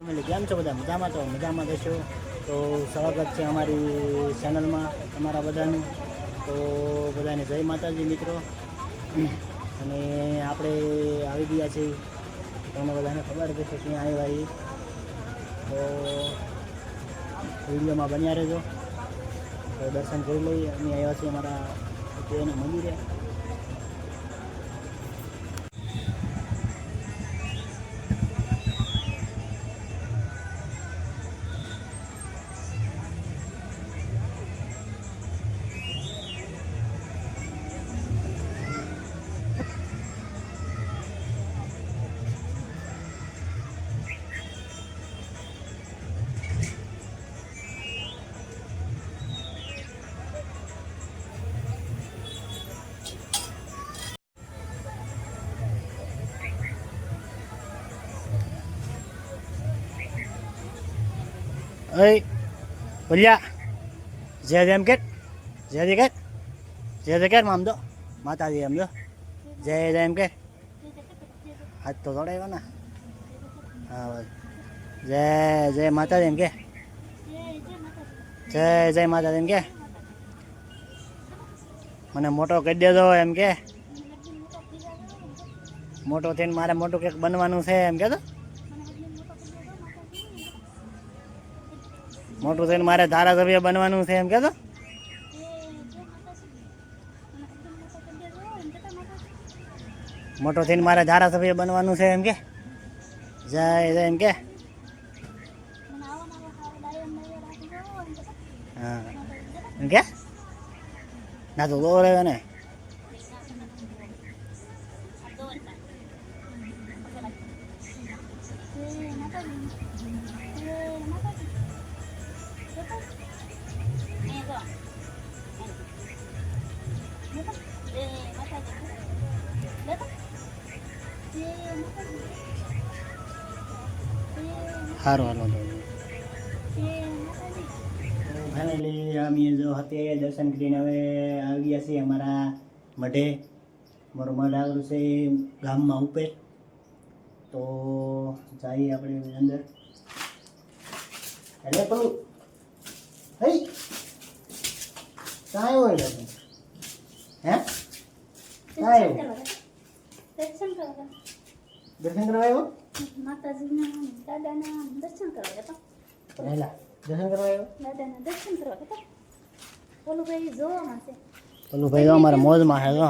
કેમ છો બધા? મજામાં? તો મજામાં થશો. તો સ્વાગત છે અમારી ચેનલમાં તમારા બધાનું. તો બધાને જય માતાજી મિત્રો. અને આપણે આવી ગયા છીએ, તમને બધાને ખબર છે કે ક્યાં આવ્યા એ. તો વિડીયોમાં બન્યા રહેજો. તો દર્શન કરી લઈએ. અમે આવ્યા છીએ અમારા એના મંદિરે. Ơi, boleh Jai Jai Ket, Jai Jai Ket, Jai Jai Ket mam do, mata di am do, Jai Jai Ket, hat to thora na, Jai Jai mata di am ke, Jai Jai mata di am ke, mana moto kerja do am ke, moto ten mara moto kek बनवानु છે એમ કે તો મોટું થઈને મારે ધારાસભ્ય બનવાનું છે એમ કહેતો. મોટો થઈને મારે ધારાસભ્ય બનવાનું છે એમ કે. જય જય એમ કે. હા એમ કે ના તો દોરે ને. સારું હાલો ફેમિલી અમે જો અત્યારે દર્શન કરીને હવે આવી ગયા છીએ અમારા મઢે. મારું મઢ આવેલું છે ગામમાં ઉપર. તો જઈએ આપણે અંદર. એટલે પેલું હઈ કાંઈ હોય નથી હે કાંઈ દર્શન કરવા આવ્યો માતાજીના દાદાના દર્શન કરવા હતા. પહેલા દર્શન કરવા આવ્યો દાદાના દર્શન કરવા હતા. ઓલું ભાઈ જોવામાં છે. પેલું ભાઈ અમારે મોજમાં છે જો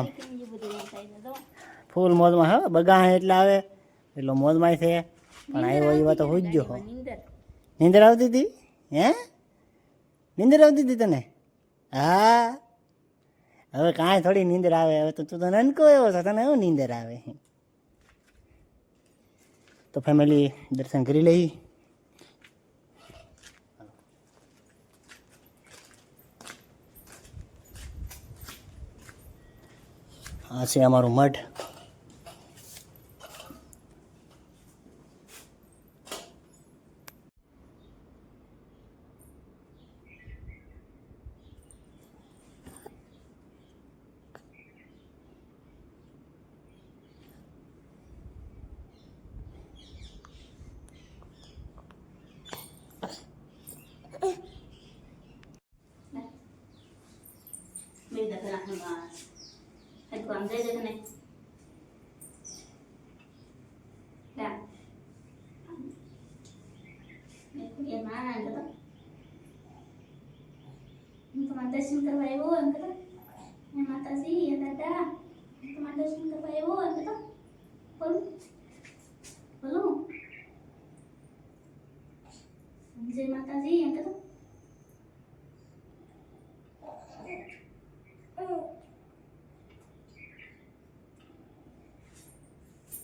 ફૂલ મોજમાં છે. બગા એટલે આવે એટલો મોજમાં છે. પણ આવ્યો એ વાત હોઈ જ ગયો. નીંદર આવતી હતી હે? નીંદર આવતી હતી તને? હા હવે કાંઈ થોડી નીંદર આવે. હવે તો તું તો નનકો એવો છો, તને એવું નીંદર આવે. તો ફેમિલી દર્શન કરી લઈ. આ છે અમારું મઠ. દર્શન કરવા આવ્યો એમ કહેતો. માતાજી દાદા તમારે દર્શન કરવા આવ્યો એમ કહેતો. બોલું બોલું જય માતાજી એમ કહેતો.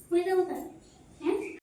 હું જવું તારે